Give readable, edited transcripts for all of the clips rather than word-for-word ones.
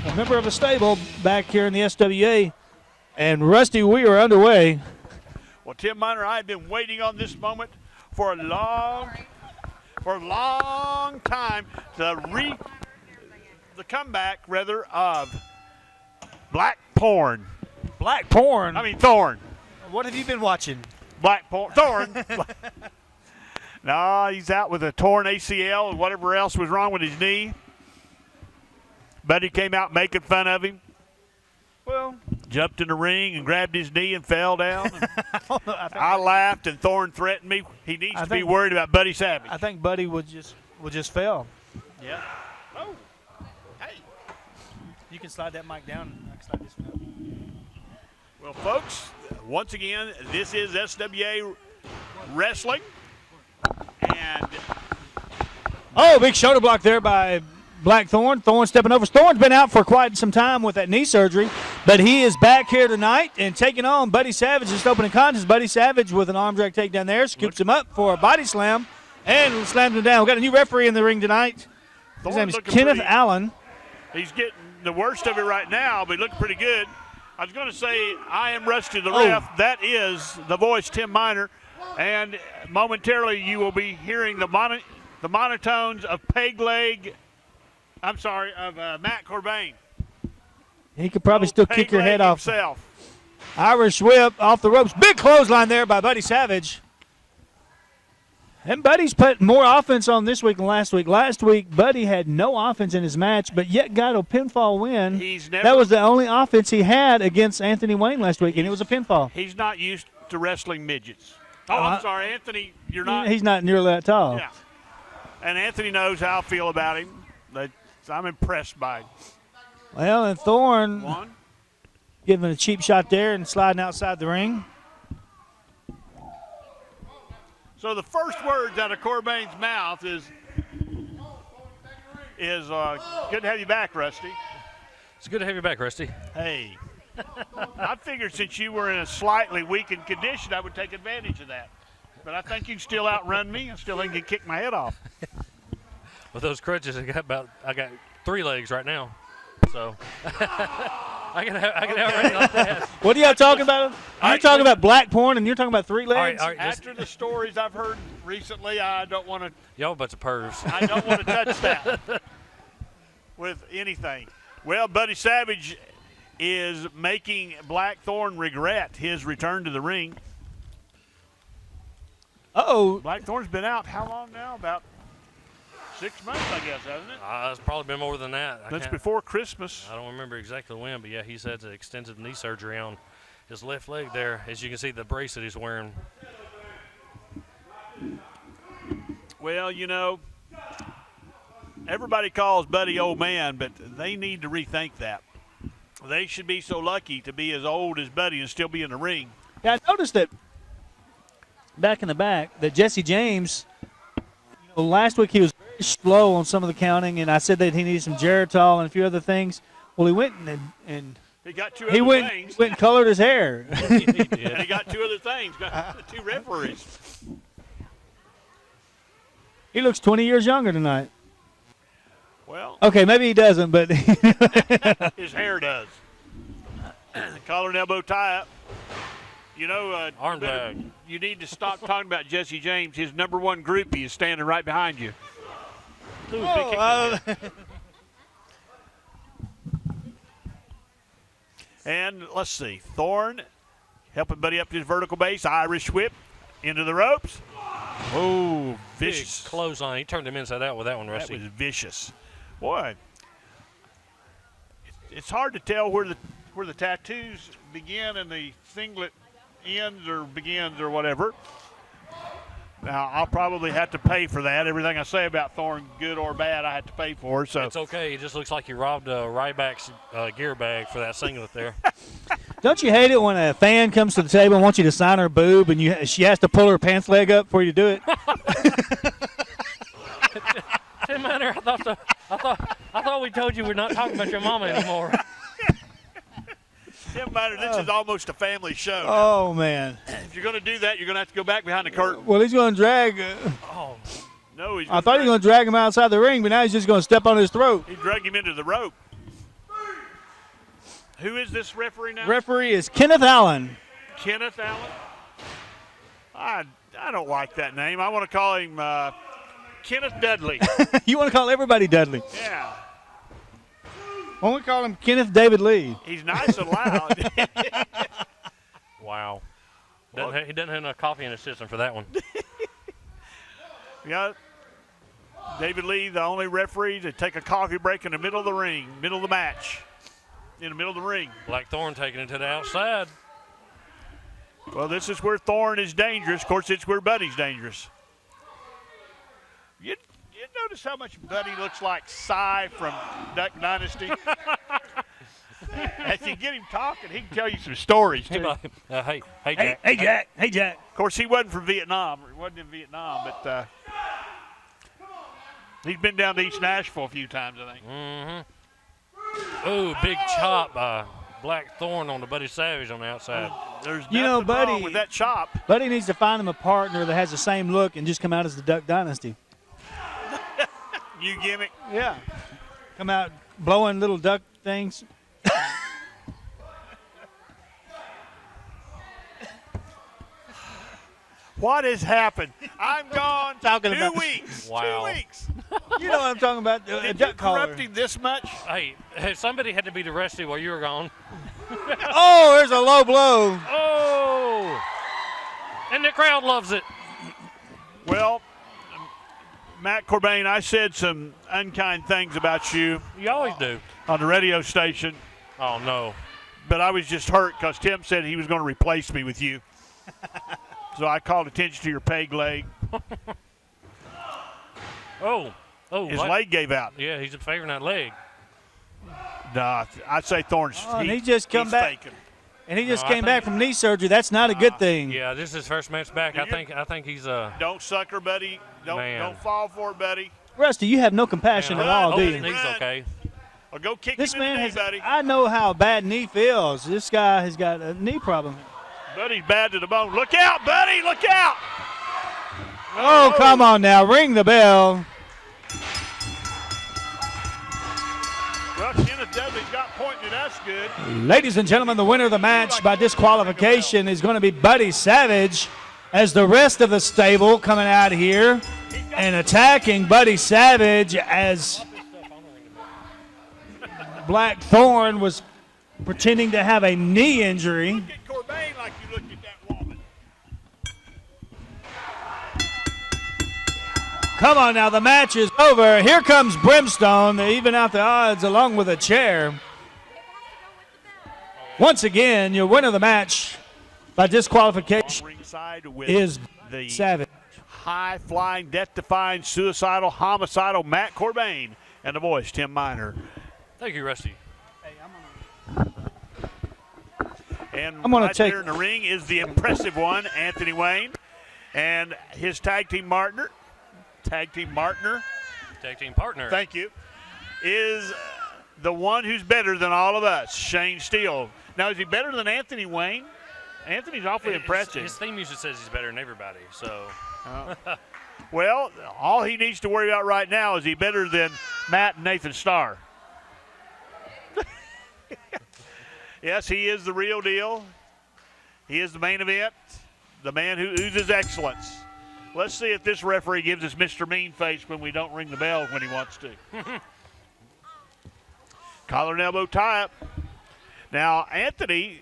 a member of a stable back here in the SWA. And, Rusty, we are underway. Well, Tim Miner, I have been waiting on this moment for a long time. The comeback, rather, of Black Porn. Black Porn? I mean, Thorn. What have you been watching? Black Porn. Thorn. No, he's out with a torn ACL and whatever else was wrong with his knee. Buddy came out making fun of him. Well, jumped in the ring and grabbed his knee and fell down. I laughed, and Thorne threatened me. He needs to be worried about Buddy Savage. I think Buddy would just fail. Yeah. Oh. Hey. You can slide that mic down, and I can slide this one up. Well, folks, once again, this is SWA Wrestling. And big shoulder block there by Blackthorn. Thorne stepping over. Thorne's been out for quite some time with that knee surgery, but he is back here tonight and taking on Buddy Savage in this opening contest. Buddy Savage with an arm drag takedown there, scoops him up for a body slam and slams him down. We've got a new referee in the ring tonight. His name is Kenneth Allen. He's getting the worst of it right now, but he looked pretty good. I was going to say, I am Rusty the ref. That is the voice, Tim Miner. And momentarily you will be hearing the monotones of Matt Corbin. He could probably still kick your head off. Himself. Irish whip off the ropes. Big clothesline there by Buddy Savage. And Buddy's put more offense on this week than last week. Last week, Buddy had no offense in his match, but yet got a pinfall win. That was the only offense he had against Anthony Wayne last week, and it was a pinfall. He's not used to wrestling midgets. Oh, I'm sorry, Anthony, you're not. He's not nearly that tall. Yeah. And Anthony knows how I feel about him. I'm impressed by him. Well, and Thorne giving a cheap shot there and sliding outside the ring. So the first words out of Corbin's mouth is good to have you back, Rusty. It's good to have you back, Rusty. Hey. I figured since you were in a slightly weakened condition, I would take advantage of that. But I think you can still outrun me. I still think you can kick my head off. With those crutches, I got 3 legs right now. So I can outrun you like that. What are y'all talking about? You're talking about black porn, and you're talking about 3 legs? All right, after the stories I've heard recently, I don't want to. Y'all a bunch of pervs. I don't want to touch that with anything. Well, Buddy Savage is making Blackthorn regret his return to the ring. Blackthorn's been out how long now? About 6 months, I guess, hasn't it? It's probably been more than that. Since before Christmas. I don't remember exactly when, but yeah, he's had extensive knee surgery on his left leg there. As you can see, the brace that he's wearing. Well, you know, everybody calls Buddy old man, but they need to rethink that. They should be so lucky to be as old as Buddy and still be in the ring. Yeah, I noticed that back in the back that Jesse James, last week he was very slow on some of the counting, and I said that he needed some Geritol and a few other things. Well, he went and he got 2 other things. He went and colored his hair. He did. And he got 2 other things. Got 2 referees. He looks 20 years younger tonight. Well, okay, maybe he doesn't, but his hair does. Collar and elbow tie up. You know, arm drag. You need to stop talking about Jesse James. His number 1 groupie is standing right behind you. And let's see, Thorne helping Buddy up to his vertical base. Irish whip into the ropes. Oh, vicious. Big clothesline. He turned him inside out with that one, Rusty. That was vicious. Boy, it's hard to tell where the tattoos begin and the singlet ends or begins or whatever. Now, I'll probably have to pay for that. Everything I say about Thorne, good or bad, I have to pay for. So it's okay. It just looks like you robbed a Ryback's gear bag for that singlet there. Don't you hate it when a fan comes to the table and wants you to sign her boob and she has to pull her pants leg up for you to do it? Tim Miner, I thought we told you we're not talking about your mama anymore. Tim Miner, this is almost a family show. Oh, man. If you're going to do that, you're going to have to go back behind the curtain. Well, he's going to drag. No, I thought he was going to drag him outside the ring, but now he's just going to step on his throat. He dragged him into the rope. Who is this referee now? Referee is Kenneth Allen. Kenneth Allen. I don't like that name. I want to call him Kenneth Dudley. You want to call everybody Dudley. Yeah. Why don't we call him Kenneth David Lee? He's nice and loud. Wow. He doesn't have enough coffee in his system for that one. Yeah. David Lee, the only referee to take a coffee break in the middle of the ring, middle of the match, in the middle of the ring. Blackthorn taking it to the outside. Well, this is where Thorne is dangerous. Of course, it's where Buddy's dangerous. You notice how much Buddy looks like Cy from Duck Dynasty? As you get him talking, he can tell you some stories, too. Hey, Jack. Hey, Jack. Hey, Jack. Of course, he wasn't from Vietnam. Or he wasn't in Vietnam, but he's been down to East Nashville a few times, I think. Mm-hmm. Ooh, big chop by Blackthorn on the Buddy Savage on the outside. There's nothing wrong with that chop. Buddy needs to find him a partner that has the same look and just come out as the Duck Dynasty. You gimmick. Yeah. Come out blowing little duck things. What has happened? I'm gone. Talking 2 about- weeks. Wow. 2 weeks. You know what I'm talking about? A Did duck you collar. corrupt him this much? Hey, somebody had to be the Rusty while you were gone. Oh, there's a low blow. Oh! And the crowd loves it. Well, Matt Corbin, I said some unkind things about you You always do. on the radio station, Oh, no. but I was just hurt because Tim said he was going to replace me with you. So I called attention to your peg leg. Oh. His what? leg gave out. Yeah, he's favoring that leg. Nah, I'd say Thorne's Oh, and he just come he's back. faking. And he just No, I came back think- from knee surgery. That's not a good thing. Yeah, this is his first match back. I think he's Don't sucker, buddy. Man. Don't fall for it, buddy. Rusty, you have no compassion Man, at I all, hope do his you? knee's Run. okay. Or go kick This him in man the knee, has. buddy. I know how a bad knee feels. This guy has got a knee problem. Buddy's bad to the bone. Look out, buddy. Look out. Oh, come on now. Ring the bell. Well, Kenneth Dudley's got pointing at us good. Ladies and gentlemen, the winner of the match by disqualification is going to be Buddy Savage, as the rest of the stable coming out here and attacking Buddy Savage as Blackthorn was pretending to have a knee injury. Look at Corbin like you looked at that woman. Come on now, the match is over. Here comes Brimstone to even out the odds along with a chair. Once again, your winner of the match by disqualification Ringside with is the Savage. high-flying, death-defying, suicidal, homicidal Matt Corbin and the voice, Tim Miner. Thank you, Rusty. And I'm gonna right take- there in the ring is the impressive one, Anthony Wayne, and his tag team partner, Tag team partner. thank you, is the one who's better than all of us, Shane Steele. Now, is he better than Anthony Wayne? Anthony's awfully impressive. His theme music says he's better than everybody. So Well, all he needs to worry about right now is he better than Matt and Nathan Starr. Yes, he is the real deal. He is the main event, the man who oozes excellence. Let's see if this referee gives us Mr. Mean Face when we don't ring the bell when he wants to. Collar and elbow tie-up. Now, Anthony,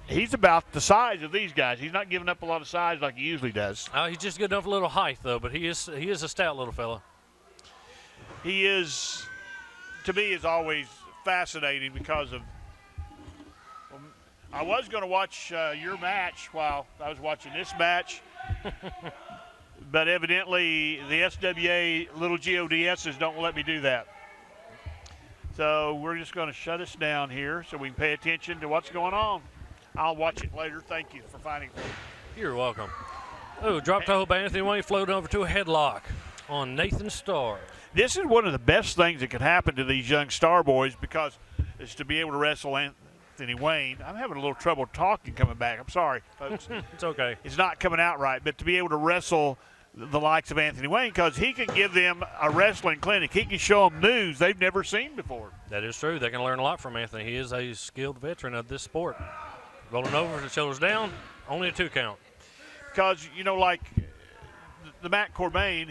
he's about the size of these guys. He's not giving up a lot of size like he usually does. he's just good enough a little height though. But he is a stout little fella. He is, to me, is always fascinating because of. I was going to watch your match while I was watching this match, but evidently the SWA little GODSs don't let me do that. So we're just going to shut us down here so we can pay attention to what's going on. I'll watch it later. Thank you for finding me. You're welcome. Oh, drop toe by Anthony Wayne, floating over to a headlock on Nathan Starr. This is one of the best things that could happen to these young Star Boys because is to be able to wrestle Anthony Wayne. I'm having a little trouble talking coming back. I'm sorry, folks. It's okay. It's not coming out right, but to be able to wrestle the likes of Anthony Wayne, because he can give them a wrestling clinic. He can show them moves they've never seen before. That is true. They can learn a lot from Anthony. He is a skilled veteran of this sport. Rolling over, the shoulders down, only a 2 count. Because, like the Matt Corbin,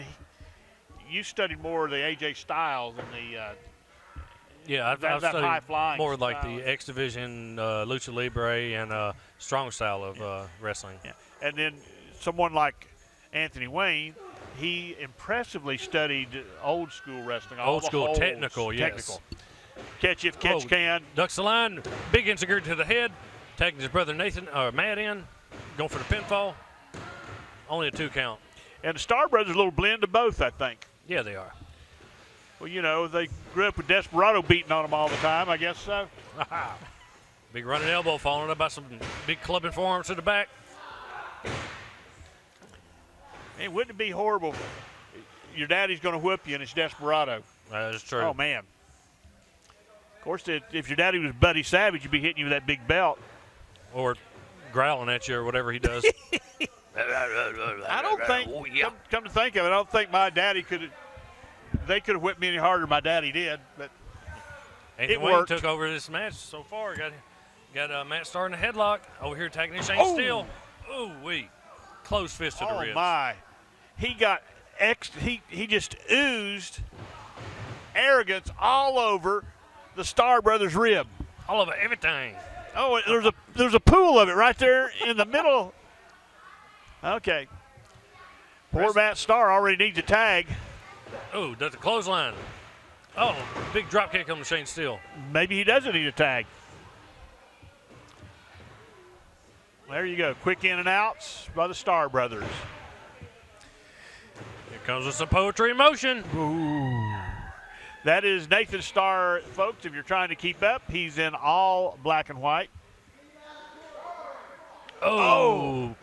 you studied more of the AJ style than the Yeah, I've that studied high-flying more like style. the X Division, Lucha Libre, and strong style of wrestling. Yeah. And then someone like Anthony Wayne, he impressively studied old school wrestling. All Old the school, holds, technical, yes. Catch if catch can. Ducks the line, big insecurity to the head, tagging his brother Matt in, going for the pinfall. Only a 2 count. And the Star Brothers, a little blend of both, I think. Yeah, they are. Well, they grew up with Desperado beating on them all the time, I guess so. Big running elbow followed up by some big clubbing forearms to the back. And wouldn't it be horrible? Your daddy's going to whip you and it's Desperado. That is true. Oh, man. Of course, if your daddy was Buddy Savage, you'd be hitting you with that big belt. Or growling at you or whatever he does. I don't think, come to think of it, I don't think my daddy could have whipped me any harder than my daddy did. But Anthony Wayne took over this match so far. Got Matt Starr in a headlock. Over here tagging in Shane Steele. Ooh, close fist to the ribs. Oh, my. He got he just oozed arrogance all over the Star Brothers rib. All over everything. Oh, there's a pool of it right there in the middle. Okay. Poor Matt Starr already needs a tag. Oh, does the clothesline. Oh, big drop kick on Shane Steele. Maybe he doesn't need a tag. There you go. Quick in and outs by the Star Brothers. Here comes with some poetry in motion. Ooh. That is Nathan Starr, folks. If you're trying to keep up, he's in all black and white. Oh.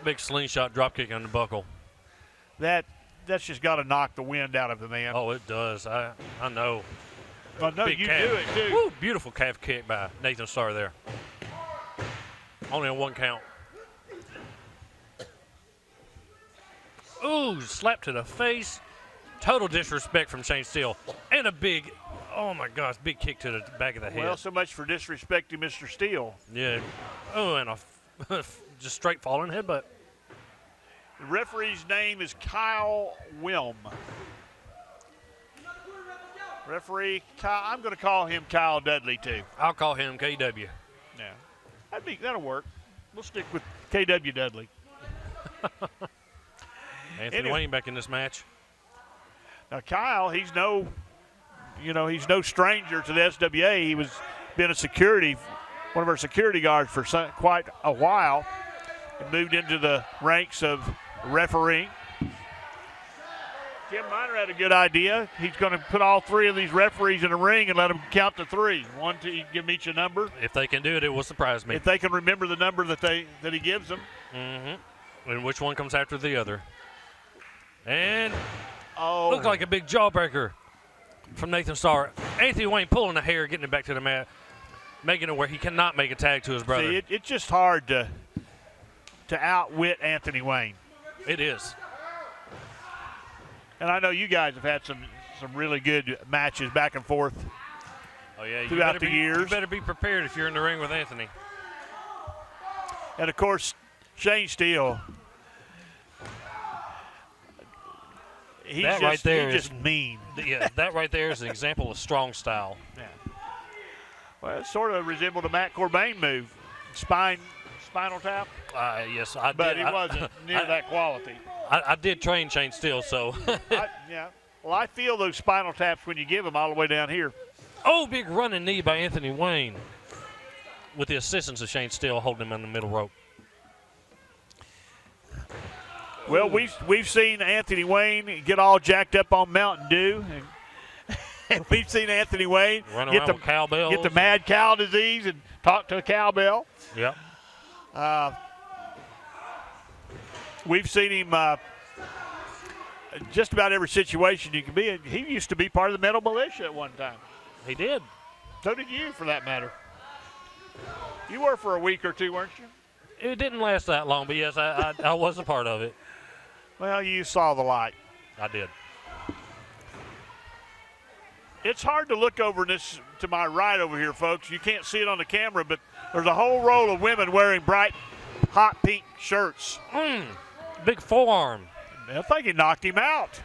Big slingshot drop kick on the buckle. That's just got to knock the wind out of the man. Oh, it does. I know. Oh, no, Big you calf. do it, too. Woo, beautiful calf kick by Nathan Starr there. Only a 1 count. Ooh, slap to the face. Total disrespect from Shane Steele. And a big, oh my gosh, big kick to the back of the head. Well, so much for disrespecting Mr. Steele. Yeah. Oh, and a just straight falling headbutt. The referee's name is Kyle Wilm. Referee, I'm going to call him Kyle Dudley, too. I'll call him KW. Yeah. That'll work. We'll stick with KW Dudley. Anthony Wayne back in this match. Now, Kyle, he's no stranger to the SWA. He was been one of our security guards for quite a while, and moved into the ranks of refereeing. Tim Miner had a good idea. He's going to put all 3 of these referees in a ring and let them count to 3. One, two, give them each a number. If they can do it, it will surprise me. If they can remember the number that he gives them. Mm-hmm. And which one comes after the other. And Oh. looked like a big jawbreaker from Nathan Starr. Anthony Wayne pulling the hair, getting it back to the mat, making it where he cannot make a tag to his brother. See, it's just hard to outwit Anthony Wayne. It is. And I know you guys have had some really good matches back and forth. Oh, yeah. Throughout the years. You better be prepared if you're in the ring with Anthony. And, of course, Shane Steele. He's just mean. Yeah, that right there is an example of strong style. Yeah. Well, it sort of resembled a Matt Corbin move. Spinal tap. Yes, I did. But it wasn't near that quality. I did train Shane Steele, so. Yeah. Well, I feel those spinal taps when you give them all the way down here. Oh, big running knee by Anthony Wayne with the assistance of Shane Steele holding him on the middle rope. Well, we've seen Anthony Wayne get all jacked up on Mountain Dew. And we've seen Anthony Wayne get the mad cow disease and talk to a cowbell. Yep. We've seen him just about every situation you can be in. He used to be part of the metal militia at one time. He did. So did you, for that matter. You were for a week or two, weren't you? It didn't last that long, but yes, I was a part of it. Well, you saw the light. I did. It's hard to look over this to my right over here, folks. You can't see it on the camera, but there's a whole row of women wearing bright, hot pink shirts. Big forearm. I think he knocked him out.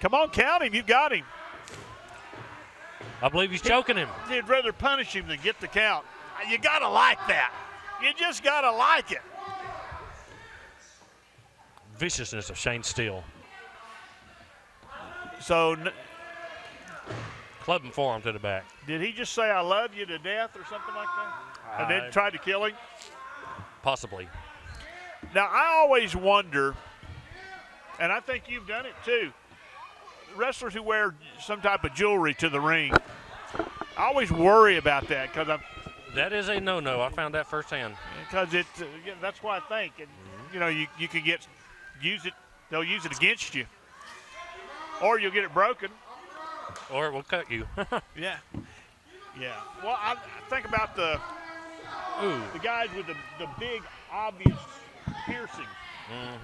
Come on, count him. You got him. I believe he's choking him. You'd rather punish him than get the count. You got to like that. You just got to like it. Viciousness of Shane Steele. So, Clubbing forearm to the back. did he just say, I love you to death or something like that? And then tried to kill him? Possibly. Now, I always wonder, and I think you've done it too, wrestlers who wear some type of jewelry to the ring, I always worry about that because That is a no-no. I found that firsthand. Because that's why I think, and you know, you could use it. They'll use it against you, or you'll get it broken, or it will cut you. Yeah. Well, I think about the guys with the big obvious piercing.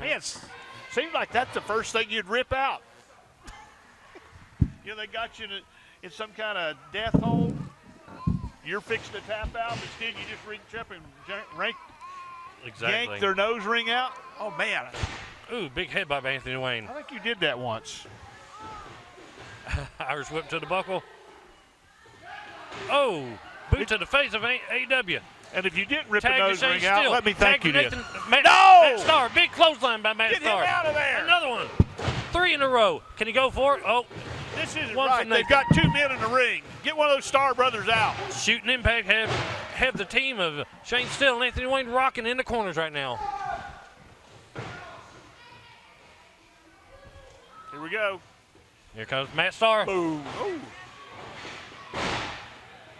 Man, seems like that's the first thing you'd rip out. You know, they got you in some kind of death hold. You're fixing to tap out, instead you just reach up and yank their nose ring out. Oh, man. Ooh, big head by Anthony Wayne. I think you did that once. Irish whip to the buckle. Oh, boot to the face of AEW. And if you didn't rip Tag the nose ring out, Steele. let me thank you did. No! Matt Starr, big clothesline by Matt Get Starr. him out of there. Another one. 3 in a row. Can he go for it? Oh, this isn't one right. They've got 2 men in the ring. Get one of those Starr brothers out. Shooting Impact have the team of Shane Steele and Anthony Wayne rocking in the corners right now. Here we go. Here comes Matt Starr. Boom. Ooh.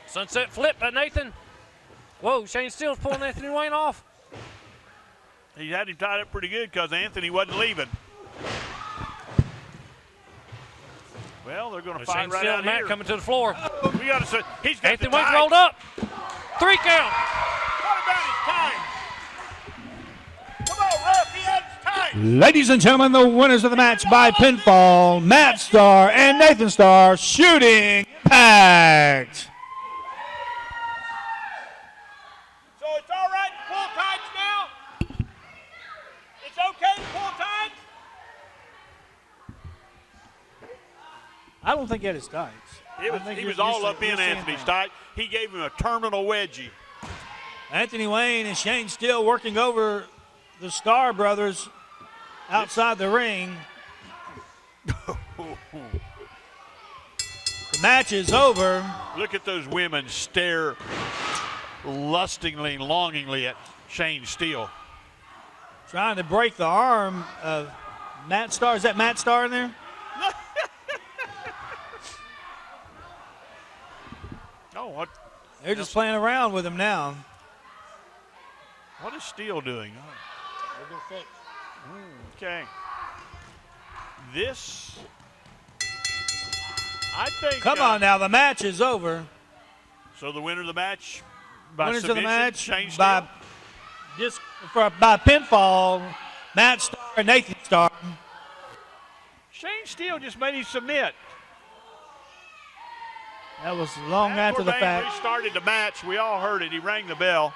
Sunset flip by Nathan. Whoa, Shane Steele's pulling Anthony Wayne off. He had him tied up pretty good because Anthony wasn't leaving. Well, they're going to fight Shane right Steele out and Matt here. coming to the floor. We got to say he's got Anthony the Wayne's time. rolled up. 3 count. What about his time? Come on, ref, he has his time. Ladies and gentlemen, the winners of the match by pinfall, Matt Starr and Nathan Starr, shooting Impact. So it's all right to pull tights now? It's okay to pull tights? I don't think he had his tights. He was all up in Anthony's tight. He gave him a terminal wedgie. Anthony Wayne and Shane Steele working over the Starr brothers outside the ring. The match is over. Look at those women stare lustingly and longingly at Shane Steele. Trying to break the arm of Matt Starr. Is that Matt Starr in there? Oh, what? They're just playing around with him now. What is Steele doing? Okay. This, I think. Come on now, the match is over. So the winner of the match by Winners of submission, the match Shane Steele. by pinfall, Matt Starr and Nathan Starr. Shane Steele just made him submit. That was long after the fact. Restarted the match. We all heard it. He rang the bell.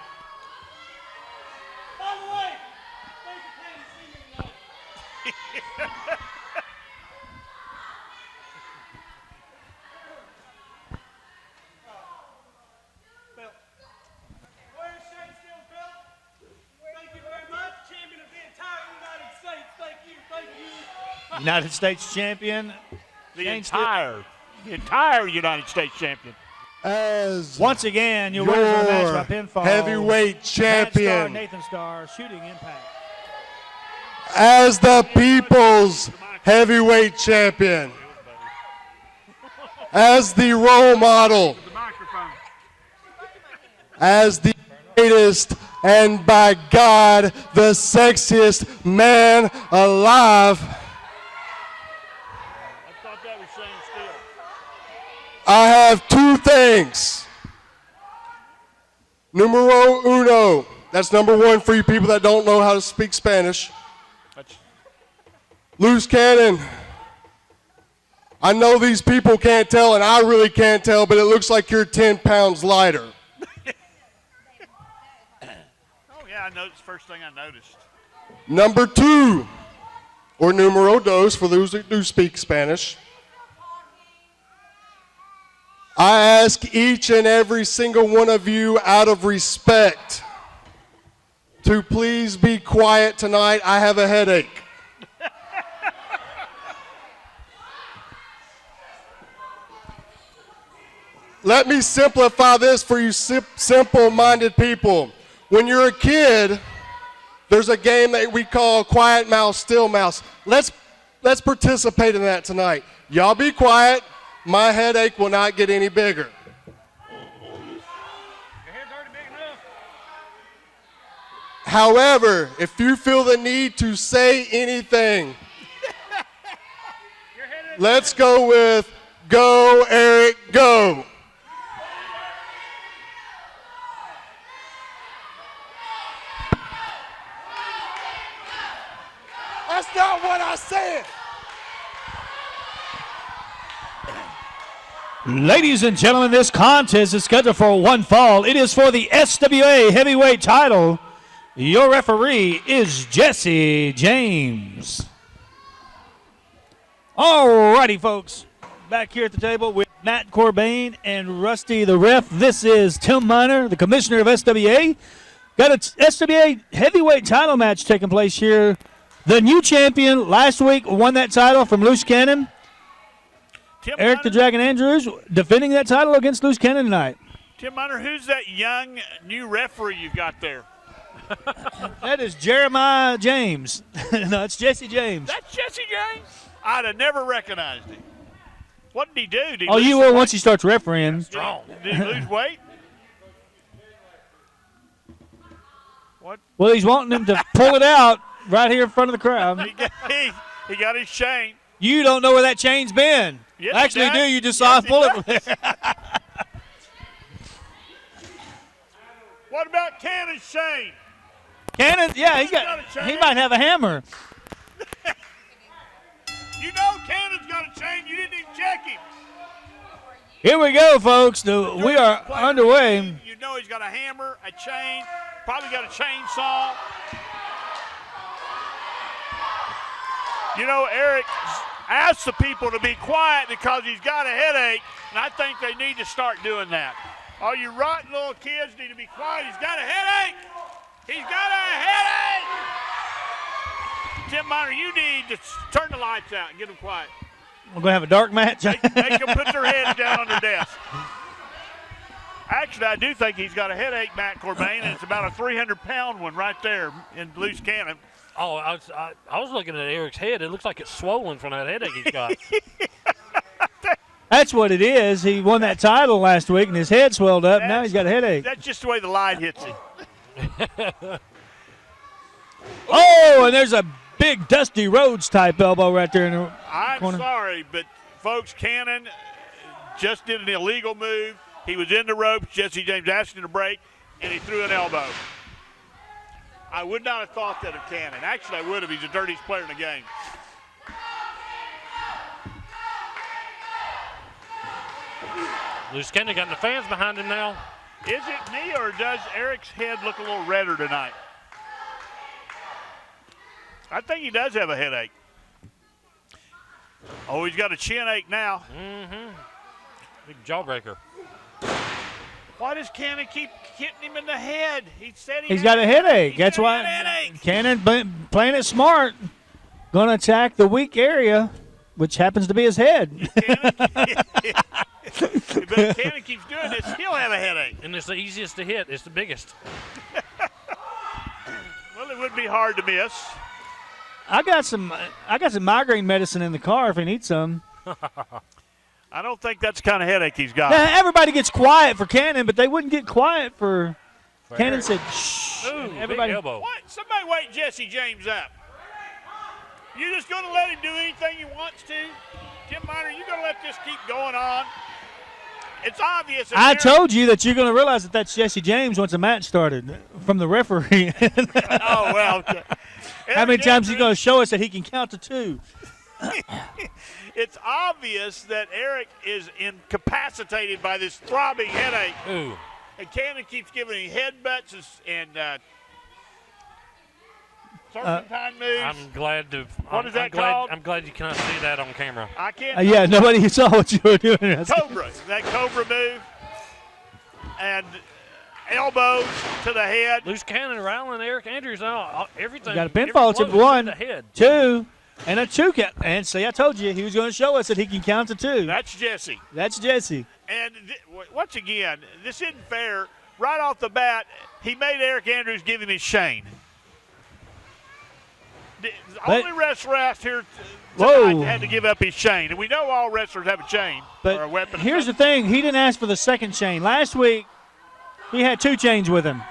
By the way, thanks for paying to see me tonight. Where's Shane Steele's belt? Thank you very much. Champion of the entire United States. Thank you. Thank you. United States champion. The Shane entire United States champion. As Once again, your winners of the match by pinfall. heavyweight Matt Starr, champion, Nathan Starr, shooting Impact. as the people's heavyweight champion, as the role model, The microphone. as the greatest and by God, the sexiest man alive, I thought that was Shane Steele. I have 2 things. Numero uno. That's number 1 for you people that don't know how to speak Spanish. That's Loose cannon. I know these people can't tell, and I really can't tell, but it looks like you're 10 pounds lighter. Oh, yeah, I noticed. First thing I noticed. Number 2, or numero dos for those that do speak Spanish. I ask each and every single one of you out of respect to please be quiet tonight. I have a headache. Let me simplify this for you simple-minded people. When you're a kid, there's a game that we call Quiet Mouse, Still Mouse. Let's participate in that tonight. Y'all be quiet. My headache will not get any bigger. Your head's already big enough. However, if you feel the need to say anything, let's go with Go, Eric, go. That's not what I said. Ladies and gentlemen, this contest is scheduled for one fall. It is for the SWA heavyweight title. Your referee is Jesse James. All righty, folks. Back here at the table with Matt Corbin and Rusty the ref. This is Tim Miner, the commissioner of SWA. Got a SWA heavyweight title match taking place here. The new champion last week won that title from Loose Cannon. Eric the Dragon Andrews defending that title against Loose Cannon tonight. Tim Miner, who's that young new referee you've got there? That is Jeremiah James. No, it's Jesse James. That's Jesse James? I'd have never recognized him. What did he do? Did he Oh, lose you some will weight? once he starts refereeing. Strong. Did he lose weight? What? Well, he's wanting him to pull it out right here in front of the crowd. He got his chain. You don't know where that chain's been. Yes, Actually, he do. does. You just saw him pull it from there. What about Cannon's chain? Cannon, yeah, Cannon's got a chain. he might have a hammer. You know Cannon's got a chain. You didn't even check him. Here we go, folks. We are underway. You know he's got a hammer, a chain, probably got a chainsaw. You know, Eric asked the people to be quiet because he's got a headache, and I think they need to start doing that. All you rotten little kids need to be quiet. He's got a headache. He's got a headache. Tim Miner, you need to turn the lights out and get them quiet. We're going to have a dark match. Make them put their heads down on their desk. Actually, I do think he's got a headache, Matt Corbin, and it's about a 300-pound one right there in Loose Cannon. Oh, I was looking at Eric's head. It looks like it's swollen from that headache he's got. That's what it is. He won that title last week, and his head swelled up. Now he's got a headache. That's just the way the light hits him. Oh, and there's a big Dusty Rhodes type elbow right there in the corner. I'm sorry, but folks, Cannon just did an illegal move. He was in the ropes. Jesse James asked him to break, and he threw an elbow. I would not have thought that of Cannon. Actually, I would have. He's the dirtiest player in the game. Loose Cannon got the fans behind him now. Is it me, or does Eric's head look a little redder tonight? I think he does have a headache. Oh, he's got a chin ache now. Mm-hmm. Big jawbreaker. Why does Cannon keep hitting him in the head? He said He's got a headache. That's why Cannon playing it smart. Going to attack the weak area, which happens to be his head. If Cannon keeps doing this, he'll have a headache. And it's the easiest to hit. It's the biggest. Well, it would be hard to miss. I got some migraine medicine in the car if he needs some. I don't think that's the kind of headache he's got. Now, everybody gets quiet for Cannon, but they wouldn't get quiet for Cannon Eric. said, shh. Ooh, Everybody. big elbow. What? Somebody wake Jesse James up. You just going to let him do anything he wants to? Tim Miner, you going to let this keep going on? It's obvious. I told you that you're going to realize that that's Jesse James once the match started from the referee. Oh, well. Okay. How many times he's going to show us that he can count to 2? It's obvious that Eric is incapacitated by this throbbing headache. Ooh. And Cannon keeps giving him headbutts and serpentine moves. I'm glad to. What is that called? I'm glad you cannot see that on camera. I can't. Yeah, nobody saw what you were doing. Cobra. That Cobra move. And elbows to the head. Loose cannon, rattling Eric Andrews out. Everything. Got a pinfall tip. every blow 1, to the head. 2, and a 2 count. And see, I told you he was going to show us that he can count to 2. That's Jesse. That's Jesse. And once again, this isn't fair. Right off the bat, he made Eric Andrews give him his chain. The only wrestler out here tonight had to give up his chain. And we know all wrestlers have a chain or a weapon. But here's the thing. He didn't ask for the second chain. Last week, he had 2 chains with him.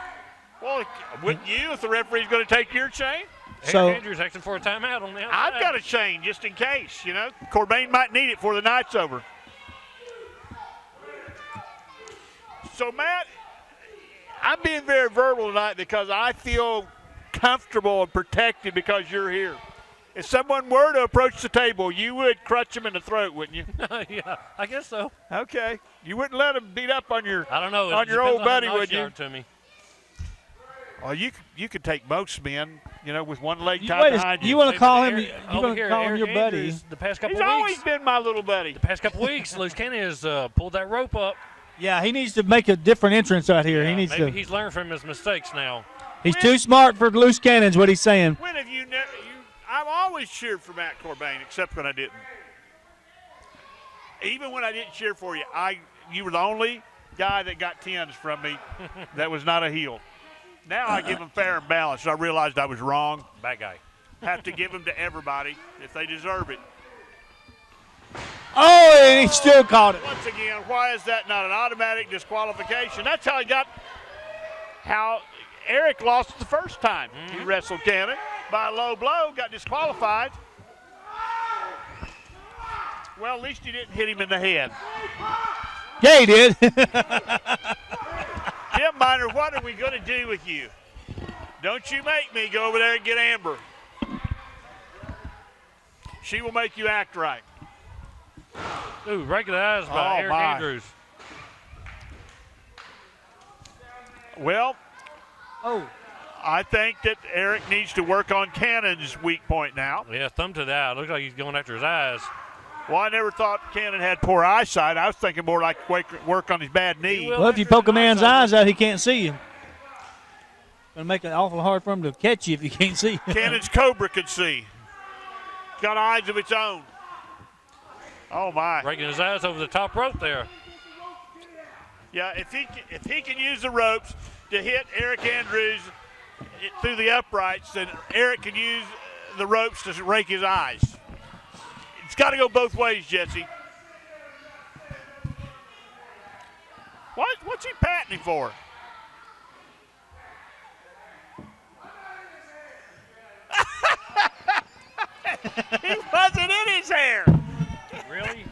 Well, wouldn't you if the referee's going to take your chain? So Eric Andrews asking for a timeout on the outside. I've got a chain just in case, you know. Corbin might need it before the night's over. So, Matt, I'm being very verbal tonight because I feel comfortable and protected because you're here. If someone were to approach the table, you would crutch him in the throat, wouldn't you? Yeah, I guess so. Okay. You wouldn't let him beat up on your I don't know. on your old buddy, would would you? To me. Well, you could take most men, you know, with one leg you, tied behind you. you want to call him? Eric, You want to call him Eric your buddy? Andrews, the past couple He's always weeks. been my little buddy. The past couple weeks, Loose Cannon has pulled that rope up. Yeah, he needs to make a different entrance out here. Yeah, he needs maybe to. he's learned from his mistakes now. He's too smart for loose cannons. What he's saying. When have you never? I've always cheered for Matt Corbin, except when I didn't. Even when I didn't cheer for you, you were the only guy that got 10s from me that was not a heel. Now I give them fair and balanced. I realized I was wrong. Bad guy. Have to give them to everybody if they deserve it. Oh, and he still caught it. Once again, why is that not an automatic disqualification? That's how Eric lost the first time he wrestled Cannon by a low blow, got disqualified. Well, at least he didn't hit him in the head. Yeah, he did. Tim Miner, what are we going to do with you? Don't you make me go over there and get Amber. She will make you act right. Ooh, recognized by Eric Andrews. Well, I think that Eric needs to work on Cannon's weak point now. Yeah, thumb to the eye. Looks like he's going after his eyes. Well, I never thought Cannon had poor eyesight. I was thinking more like work on his bad knee. Well, if you poke a man's eyes out, he can't see you. Going to make it awful hard for him to catch you if you can't see. Cannon's Cobra could see. It's got eyes of its own. Oh, my. Breaking his eyes over the top rope there. Yeah, if he can use the ropes to hit Eric Andrews through the uprights, then Eric can use the ropes to rake his eyes. It's got to go both ways, Jesse. What's he patting him for? He wasn't in his hair. Really?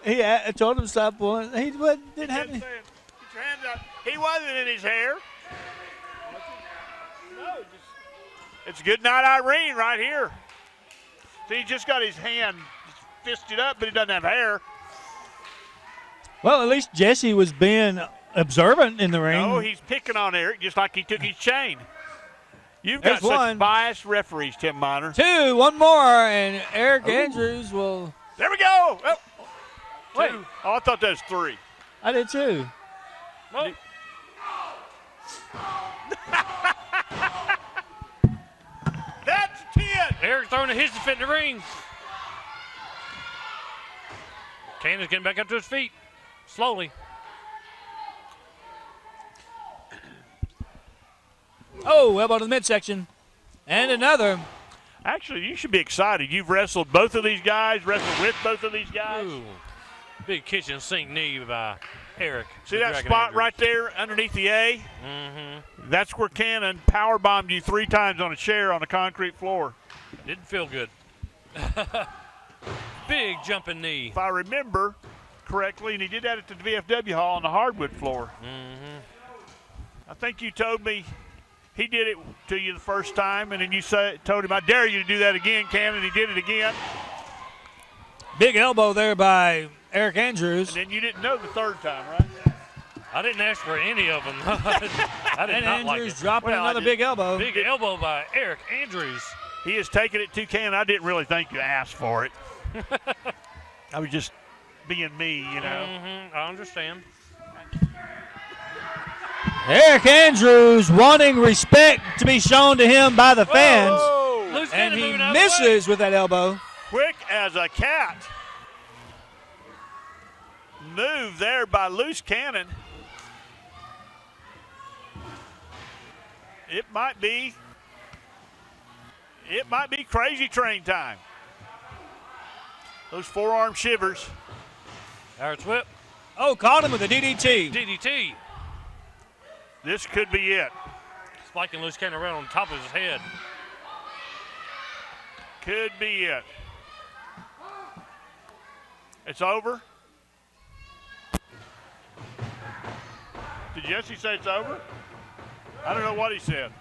Yeah, I told him to stop pulling. He didn't have any. Get your hands up. He wasn't in his hair. No, it's Good Night Irene right here. See, he just got his hand fisted up, but he doesn't have hair. Well, at least Jesse was being observant in the ring. No, he's picking on Eric just like he took his chain. You've got There's such one. biased referees, Tim Miner. 2, one more, and Eric Andrews will. There we go. Oh, Wait. 2. Oh, I thought that was 3. I did too. Oh. That's 10. Eric throwing a his to fit in the ring. Cannon's getting back up to his feet. Slowly. Oh, elbow to the midsection. And another. Actually, you should be excited. You've wrestled both of these guys, wrestled with both of these guys. Ooh. Big kitchen sink knee by Eric. See the that Dragon spot Andrews. right there underneath the A? Mm-hmm. That's where Cannon powerbombed you 3 times on a chair on a concrete floor. Didn't feel good. Big jumping knee. If I remember correctly, and he did that at the VFW Hall on the hardwood floor. Mm-hmm. I think you told me He did it to you the first time, and then you told him, I dare you to do that again, Cam, and he did it again. Big elbow there by Eric Andrews. And then you didn't know the third time, right? I didn't ask for any of them. I did And not like Andrews it. dropping another big elbow. Big elbow by Eric Andrews. He has taken it too, Cam. I didn't really think you asked for it. I was just being me, you know. Mm-hmm, I understand. Eric Andrews wanting respect to be shown to him by the fans. Whoa. Loose And cannon he moving out of the way. misses with that elbow. Quick as a cat. Move there by Loose Cannon. It might be crazy train time. Those forearm shivers. Howard's whip. Oh, caught him with a DDT. DDT. This could be it. Spiking loose cannon around on top of his head. Could be it. It's over. Did Jesse say it's over? I don't know what he said.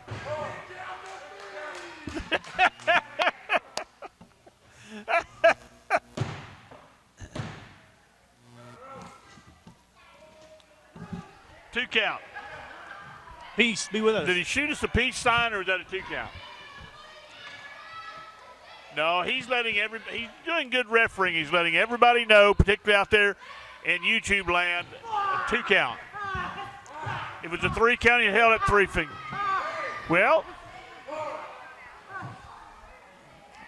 Two count. Peace be with us. Did he shoot us a peace sign or is that a two count? No, he's doing good refereeing. He's letting everybody know, particularly out there in YouTube land, a two count. If it was a three count, he held up 3 fingers. Well,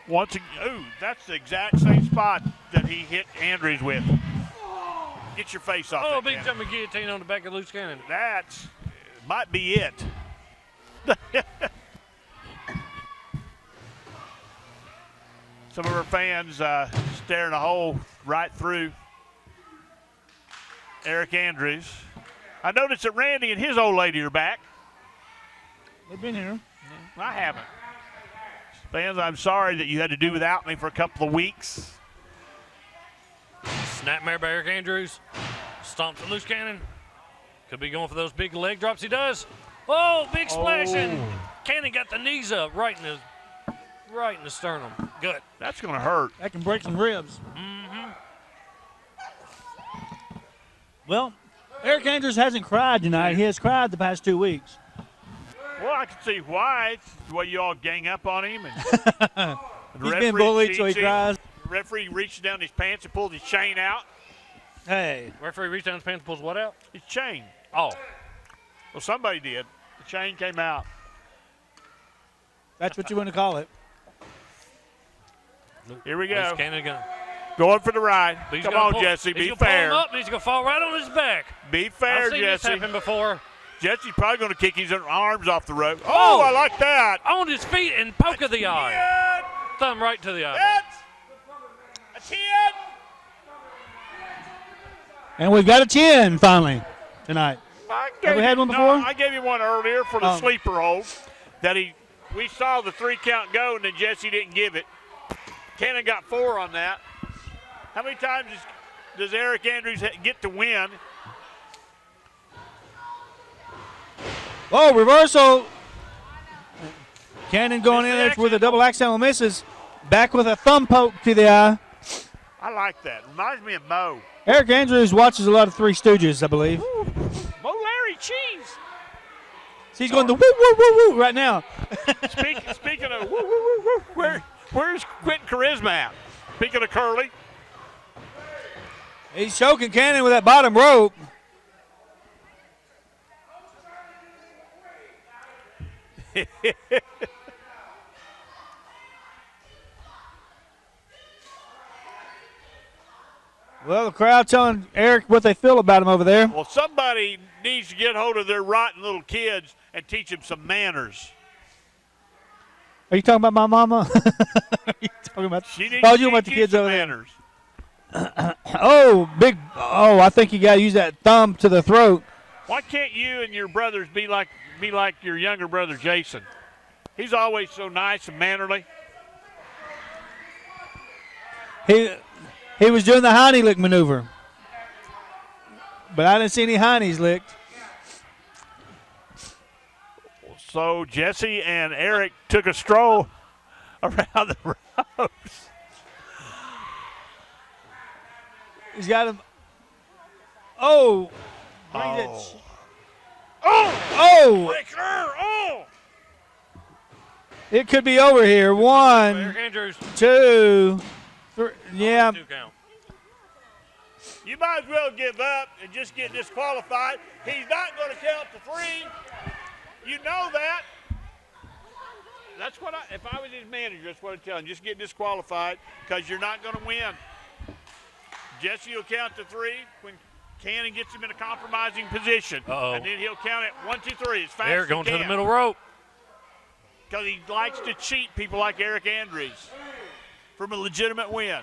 once again, ooh, that's the exact same spot that he hit Andrews with. Get your face off. Oh, that big cannon. jumping guillotine on the back of loose cannon. That might be it. Some of our fans staring a hole right through Eric Andrews. I noticed that Randy and his old lady are back. They've been here. I haven't. Fans, I'm sorry that you had to do without me for a couple of weeks. Snapmare by Eric Andrews. Stomps a loose cannon. Could be going for those big leg drops. He does. Oh, big splashing. Cannon got the knees up right in the sternum. Good. That's going to hurt. That can break some ribs. Mm-hmm. Well, Eric Andrews hasn't cried tonight. He has cried the past 2 weeks. Well, I can see why. It's the way you all gang up on him. And He's been bullied, so he cries. The referee reaches down his pants and pulls his chain out. Hey. Referee reached down his pants and pulls what out? His chain. Oh. Well, somebody did. The chain came out. That's what you want to call it. Here we go. Loose cannon Going for the ride. He's Come gonna on, pull- Jesse. He's Be gonna pull fair. him up, and he's going to fall right on his back. Be fair, I've seen this Jesse. happen before. Jesse's probably going to kick his arms off the rope. Oh, I like that. On his feet and poke of the eye. Thumb right to the eye. A 10. And we've got a 10 finally tonight. Have we had one before? No, I gave you one earlier for the sleeper hold. That we saw the 3 count go, and then Jesse didn't give it. Cannon got 4 on that. How many times does Eric Andrews get to win? Oh, reversal. Cannon going in there with a double accidental misses. Back with a thumb poke to the eye. I like that. Reminds me of Mo. Eric Andrews watches a lot of Three Stooges, I believe. Mo Larry Cheese. So he's going to woo, woo, woo, woo right now. Speaking of woo, woo, woo, woo, where's Quentin Charisma at? Speaking of Curly. He's choking Cannon with that bottom rope. Well, the crowd telling Eric what they feel about him over there. Well, somebody needs to get hold of their rotten little kids and teach them some manners. Are you talking about my mama? Are you talking about? She needs Oh, to you about the teach kids some over there? manners. Oh, big. Oh, I think you got to use that thumb to the throat. Why can't you and your brothers be like your younger brother Jason? He's always so nice and mannerly. He was doing the hiney lick maneuver, but I didn't see any heinies licked. So Jesse and Eric took a stroll around the ropes. He's got him. Oh. Brings it. Oh. Breaker! Oh! It could be over here. Eric 1, Andrews. 2, 3. Yeah. 2 count. You might as well give up and just get disqualified. He's not going to count to 3. You know that. That's what if I was his manager, that's what I'd tell him. Just get disqualified because you're not going to win. Jesse will count to 3 when Cannon gets him in a compromising position. Uh-oh. And then he'll count it 1, 2, 3 as fast Eric as going he to can. the middle rope. Because he likes to cheat people like Eric Andrews from a legitimate win.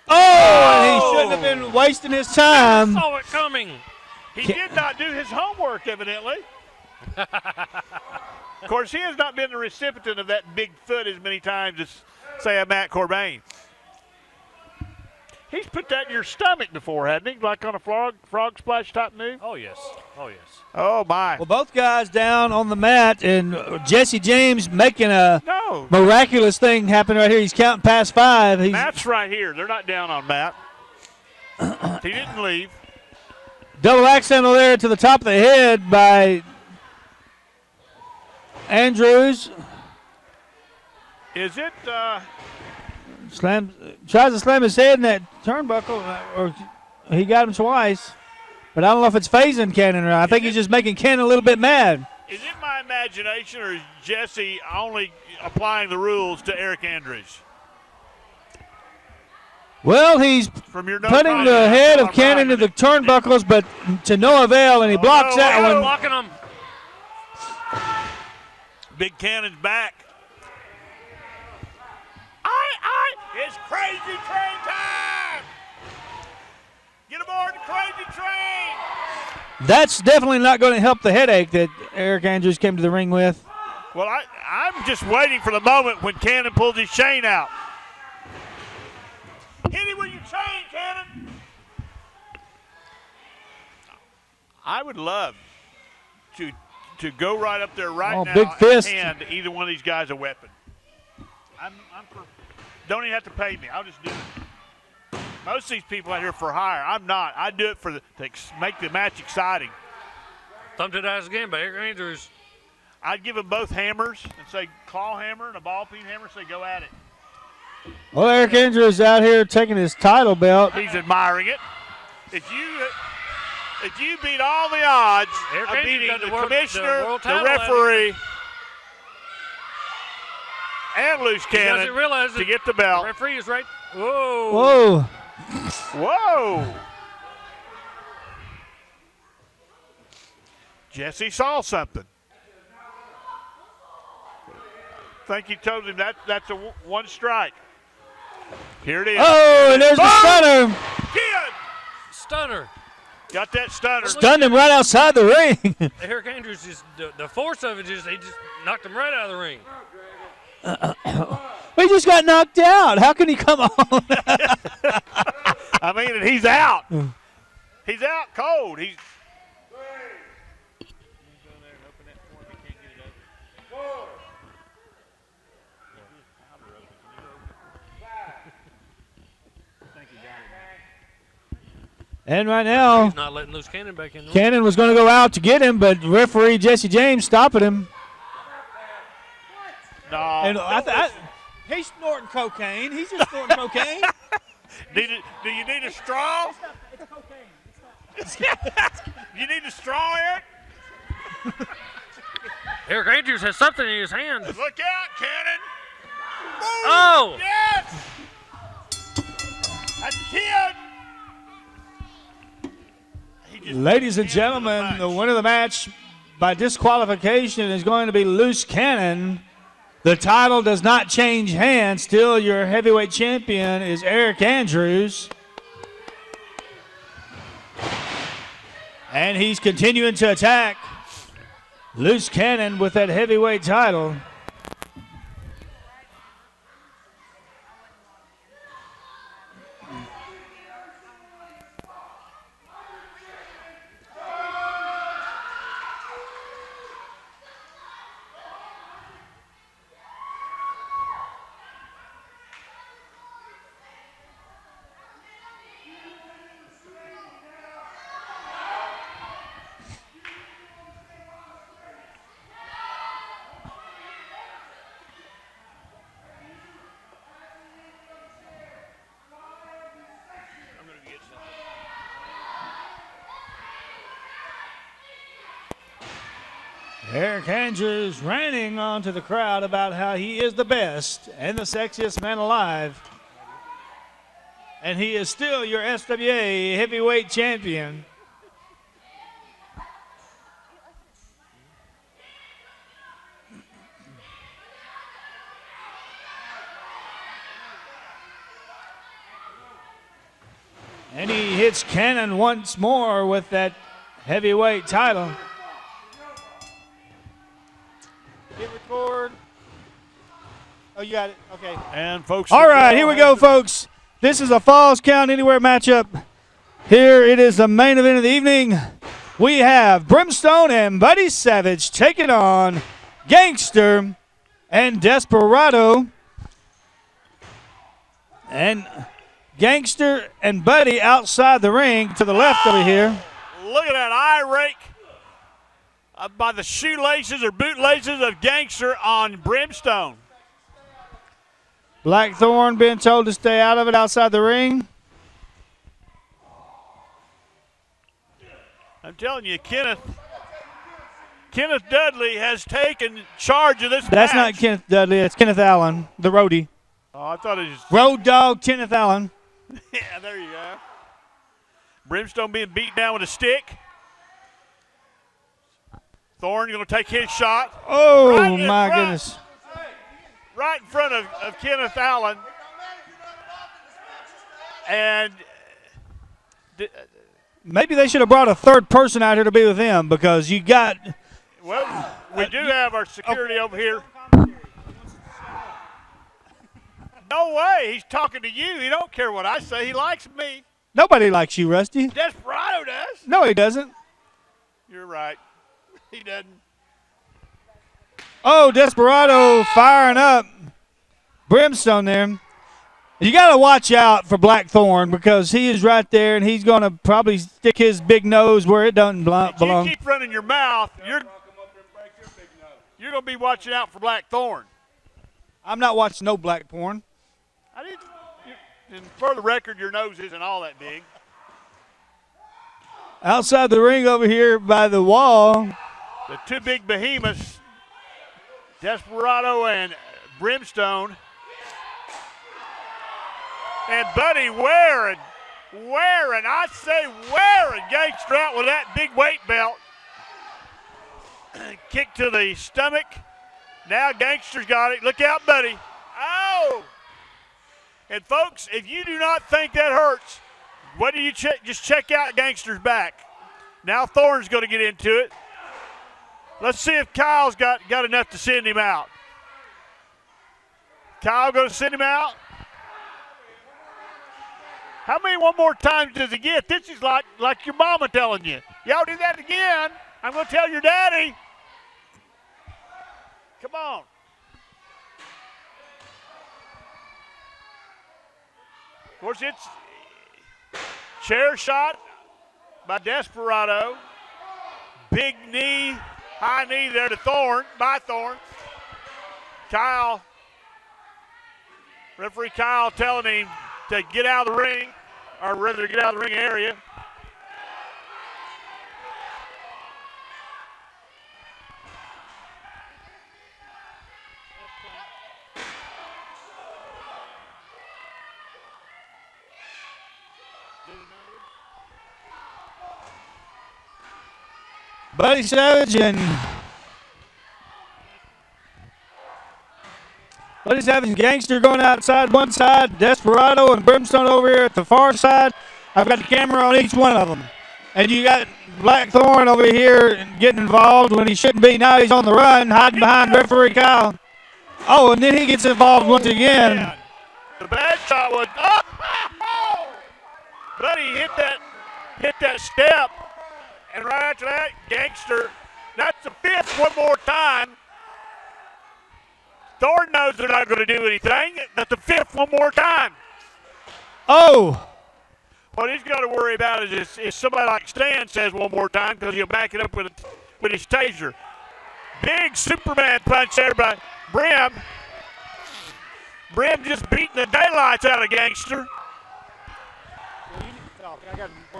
Oh, and he shouldn't have been wasting his time. Saw it coming. He did not do his homework, evidently. Of course, he has not been the recipient of that big foot as many times as, say, a Matt Corbin. He's put that in your stomach before, hasn't he? Like on a frog splash type move? Oh, yes. Oh, yes. Oh, my. Well, both guys down on the mat, and Jesse James making a No. miraculous thing happen right here. He's counting past 5. Matt's right here. They're not down on Matt. He didn't leave. Double accidental there to the top of the head by Andrews. Is it? Tries to slam his head in that turnbuckle, or he got him twice. But I don't know if it's phasing Cannon or not. I think he's just making Cannon a little bit mad. Is it my imagination, or is Jesse only applying the rules to Eric Andrews? Well, he's From your notes, putting the head of Cannon to the turnbuckles, but to no avail, and he blocks that one. Blocking him. Big Cannon's back. It's crazy train time! Get aboard the crazy train! That's definitely not going to help the headache that Eric Andrews came to the ring with. Well, I'm just waiting for the moment when Cannon pulls his chain out. Hit him with your chain, Cannon! I would love to go right up there right now big fist. and hand either one of these guys a weapon. Don't even have to pay me. I'll just do it. Most of these people out here for hire. I'm not. I do it to make the match exciting. Thumped it out again by Eric Andrews. I'd give them both hammers and say claw hammer and a ball peen hammer, say go at it. Well, Eric Andrews out here taking his title belt. He's admiring it. If you beat all the odds Eric of Andrews beating got the the world commissioner, the title referee, and Loose He Cannon doesn't realize to get the belt. The referee is right. Whoa. Whoa. Whoa! Jesse saw something. I think he told him that's a one strike. Here it is. Oh, and there's the stunner. Kid! Stunner. Got that stunner. Stunned him right outside the ring. Eric Andrews, just the force of it, he just knocked him right out of the ring. He just got knocked out. How can he come on? I mean, and he's out. He's out cold. He's. And right now, He's not letting Loose Cannon back in. Cannon was going to go out to get him, but referee Jesse James stopping him. No. And he's snorting cocaine. He's just snorting cocaine. Do you need a straw? It's cocaine. You need a straw, Eric? Eric Andrews has something in his hand. Look out, Cannon. Oh! Yes! That's 10. Ladies and gentlemen, the winner of the match by disqualification is going to be Loose Cannon. The title does not change hands. Still, your heavyweight champion is Eric Andrews. And he's continuing to attack Loose Cannon with that heavyweight title. Eric Andrews ranting onto the crowd about how he is the best and the sexiest man alive. And he is still your SWA heavyweight champion. And he hits Cannon once more with that heavyweight title. Hit record. Oh, you got it. Okay. And folks. All right, here we go, folks. This is a Falls Count Anywhere matchup. Here it is the main event of the evening. We have Brimstone and Buddy Savage taking on Gangster and Desperado. And Gangster and Buddy outside the ring to the left over here. Look at that eye rake by the shoelaces or bootlaces of Gangster on Brimstone. Blackthorn being told to stay out of it outside the ring. I'm telling you, Kenneth Dudley has taken charge of this That's match. not Kenneth Dudley. It's Kenneth Allen, the roadie. Oh, I thought it was. Road dog Kenneth Allen. Yeah, there you go. Brimstone being beat down with a stick. Thorne going to take his shot. Oh, Right in my front. goodness. Right in front of Kenneth Allen. And Maybe they should have brought a third person out here to be with him because you got. well, we do have our security over here. No way. He's talking to you. He don't care what I say. He likes me. Nobody likes you, Rusty. Desperado does. No, he doesn't. You're right. He doesn't. Oh, Desperado firing up Brimstone there. You got to watch out for Blackthorn because he is right there and he's going to probably stick his big nose where it doesn't If you belong. keep running your mouth, you're going to be watching out for Blackthorn. I'm not watching no black porn. I didn't. And for the record, your nose isn't all that big. Outside the ring over here by the wall. The two big behemoths, Desperado and Brimstone. And Buddy wearing Gangster out with that big weight belt. Kick to the stomach. Now Gangster's got it. Look out, Buddy. Oh! And folks, if you do not think that hurts, what do you check? Just check out Gangster's back. Now Thorne's going to get into it. Let's see if Kyle's got enough to send him out. Kyle going to send him out? How many one more times does he get? This is like your mama telling you. Y'all do that again, I'm going to tell your daddy. Come on. Of course, it's chair shot by Desperado. Big knee, high knee there to Thorne, by Thorne. Kyle, referee Kyle telling him to get out of the ring, or rather get out of the ring area. Buddy Savage and Gangster going outside one side, Desperado and Brimstone over here at the far side. I've got the camera on each one of them. And you got Blackthorn over here getting involved when he shouldn't be. Now he's on the run, hiding behind referee Kyle. Oh, and then he gets involved once again. Yeah. The bad shot was Buddy hit that step. And right after that, Gangster, that's the fifth one more time. Thorne knows they're not going to do anything. That's the fifth one more time. Oh, What he's got to worry about is if somebody like Stan says one more time because he'll back it up with his taser. Big Superman punch there by Brim. Brim just beating the daylights out of Gangster.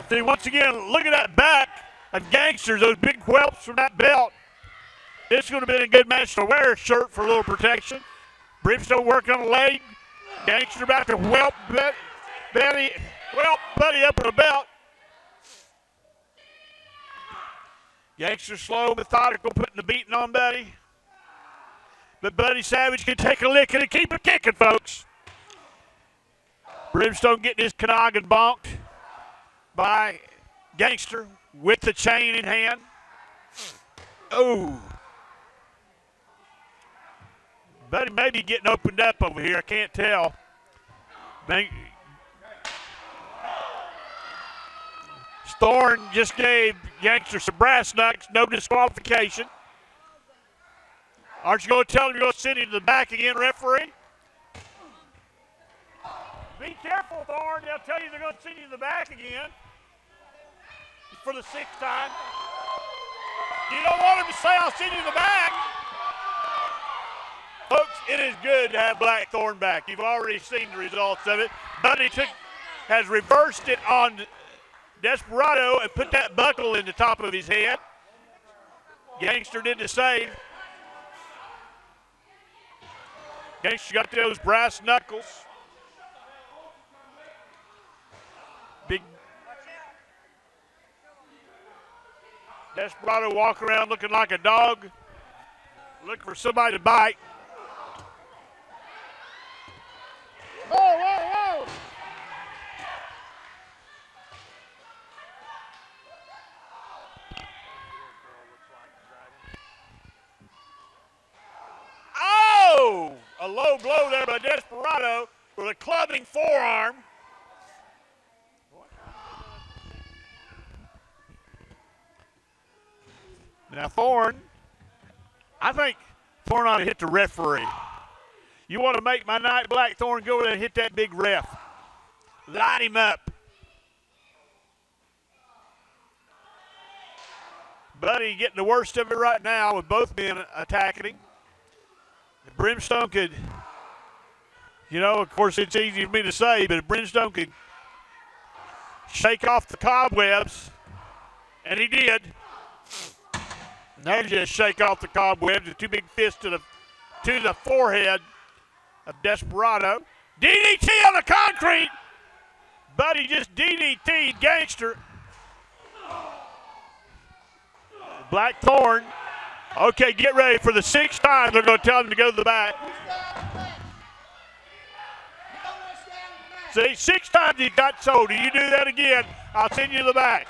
See, once again, look at that back of Gangsters, those big whelps from that belt. This is going to be a good match to wear a shirt for a little protection. Brimstone working on the leg. Gangster about to whelp Buddy up in the belt. Gangster slow, methodical, putting the beating on Buddy. But Buddy Savage can take a lick and keep it kicking, folks. Brimstone getting his noggin bonked by Gangster with the chain in hand. Oh. Buddy may be getting opened up over here. I can't tell. Thorne just gave Gangster some brass knucks, no disqualification. Aren't you going to tell him you're going to send him to the back again, referee? Be careful, Thorne. They'll tell you they're going to send you to the back again for the 6th time. You don't want him to say, I'll send you to the back. Folks, it is good to have Blackthorn back. You've already seen the results of it. Buddy has reversed it on Desperado and put that buckle in the top of his head. Gangster did the same. Gangster got those brass knuckles. Big Desperado walking around looking like a dog, looking for somebody to bite. Whoa, whoa, whoa! Oh! A low blow there by Desperado with a clubbing forearm. Now Thorne, I think Thorne ought to hit the referee. You want to make my night, Blackthorn, go there and hit that big ref. Light him up. Buddy getting the worst of it right now with both men attacking him. If Brimstone could, of course it's easy for me to say, but if Brimstone could shake off the cobwebs, and he did. Now just shake off the cobwebs with 2 big fists to the forehead of Desperado. DDT on the concrete. Buddy just DDT'd Gangster. Blackthorn. Okay, get ready for the 6th time. They're going to tell him to go to the back. See, 6 times he got told. You do that again, I'll send you to the back.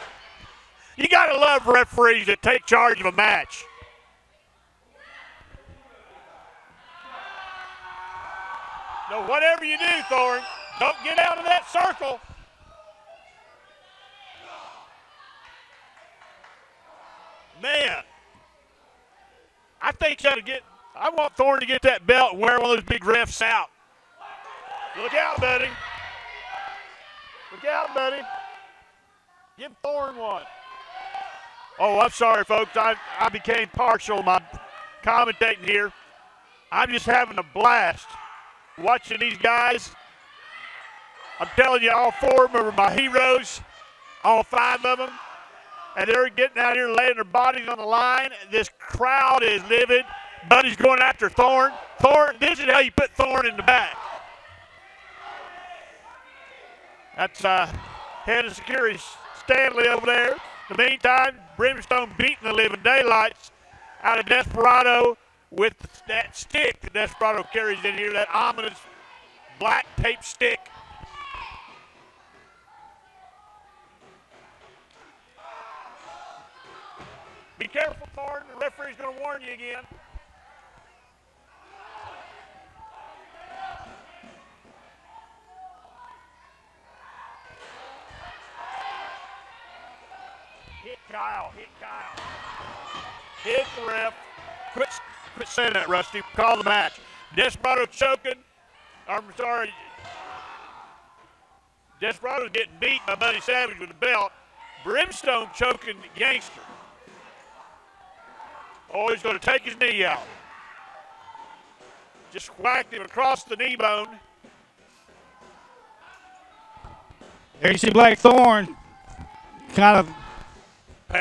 You got to love referees that take charge of a match. No, whatever you do, Thorne, don't get out of that circle. Man, I want Thorne to get that belt and wear one of those big refs out. Look out, buddy. Look out, buddy. Give Thorne one. Oh, I'm sorry, folks. I became partial in my commentating here. I'm just having a blast watching these guys. I'm telling you, all 4 of them are my heroes, all 5 of them. And they're getting out here laying their bodies on the line. This crowd is livid. Buddy's going after Thorne. Thorne, this is how you put Thorne in the back. That's head of security Stanley over there. In the meantime, Brimstone beating the living daylights out of Desperado with that stick that Desperado carries in here, that ominous black tape stick. Be careful, Thorne. The referee's going to warn you again. Hit Kyle. Hit the ref. Quit saying that, Rusty. Call the match. Desperado choking. I'm sorry. Desperado's getting beat by Buddy Savage with the belt. Brimstone choking Gangster. Oh, he's going to take his knee out. Just whacked him across the knee bone. There you see Blackthorn kind of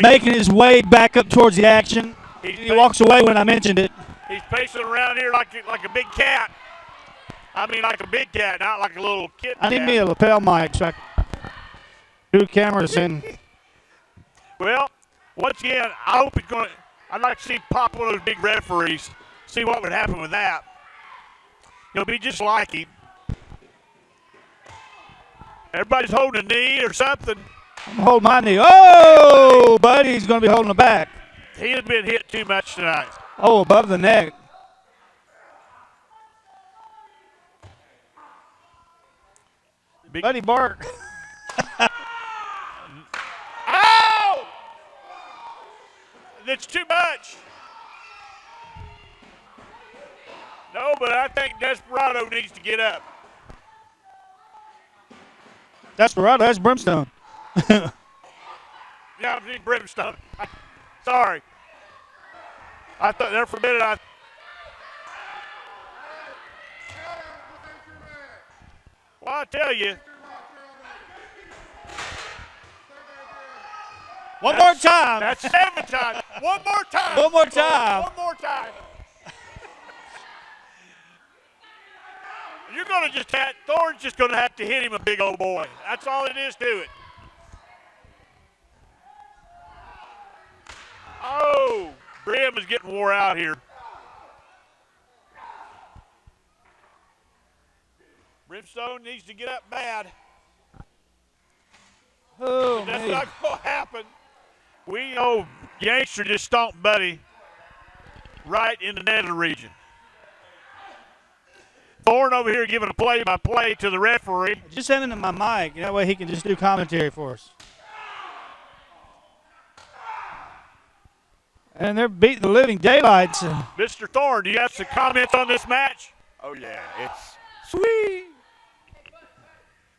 making his way back up towards the action. He walks away when I mentioned it. He's pacing around here like a big cat. I mean, like a big cat, not like a little kid. I need me a lapel mic so I can do cameras in. Well, once again, I hope he's going to. I'd like to see him pop one of those big referees, see what would happen with that. He'll be just like him. Everybody's holding a knee or something. I'm holding my knee. Oh, buddy's going to be holding the back. He has been hit too much tonight. Oh, above the neck. Buddy bark. Ow! That's too much. No, but I think Desperado needs to get up. Desperado, that's Brimstone. Yeah, I need Brimstone. Sorry. I thought there for a minute. Well, I tell you. One more time. That's 7 times. One more time. One more time. One more time. You're going to just have, Thorne's just going to have to hit him a big old boy. That's all it is to it. Oh, Brim is getting wore out here. Brimstone needs to get up bad. Oh, That's man. not going to happen. We old youngster just stomped Buddy right in the nether region. Thorne over here giving a play-by-play to the referee. Just send him to my mic. That way he can just do commentary for us. And they're beating the living daylights. Mr. Thorne, do you have some comments on this match? Oh, yeah, it's Sweet.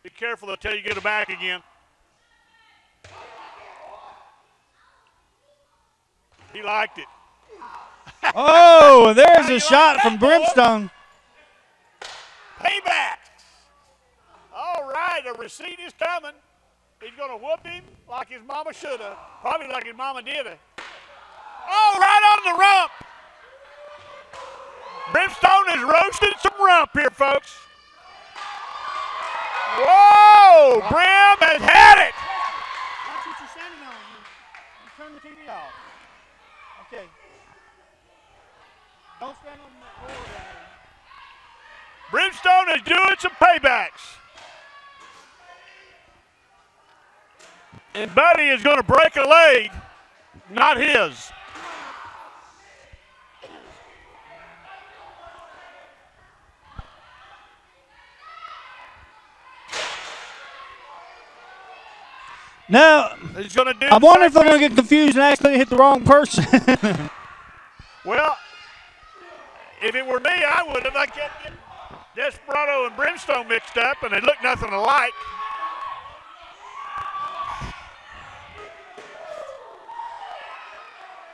Be careful until you get it back again. He liked it. Oh, and there's a shot from Brimstone. Payback. All right, a receipt is coming. He's going to whoop him like his mama should have. Probably like his mama did it. Oh, right on the rump. Brimstone is roasting some rump here, folks. Whoa, Brim has had it. That's what you're standing on. You turn the TV off. Okay. Don't stand on the floor. Brimstone is doing some paybacks. And Buddy is going to break a leg, not his. Now, He's going to do. I wonder if they're going to get confused and actually hit the wrong person. Well, if it were me, I would have. I kept getting Desperado and Brimstone mixed up, and they look nothing alike.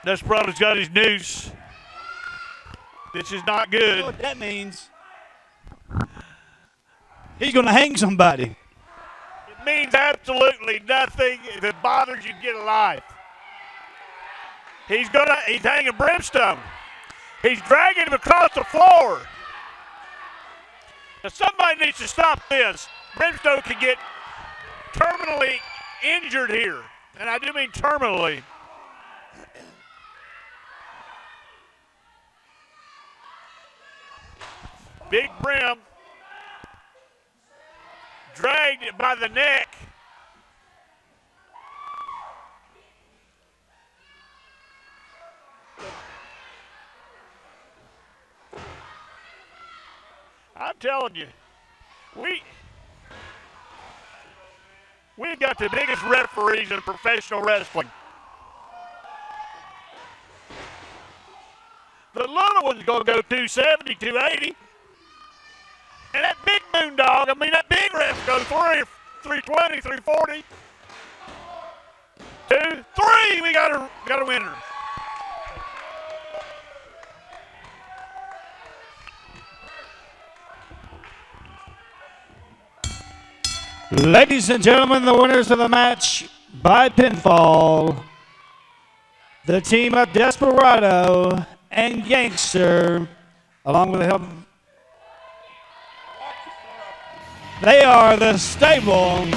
Desperado's got his noose. This is not You know good. what that means? He's going to hang somebody. It means absolutely nothing. If it bothers you, get a life. He's hanging Brimstone. He's dragging him across the floor. Now somebody needs to stop this. Brimstone could get terminally injured here. And I do mean terminally. Big Brim dragged it by the neck. I'm telling you, we've got the biggest referees in professional wrestling. The little one's going to go 270, 280. And that big moondog, that big ref goes 320, 340. 2, 3, we got a winner. Ladies and gentlemen, the winners of the match by pinfall The team of Desperado and Gangster, along with the help. They are the stable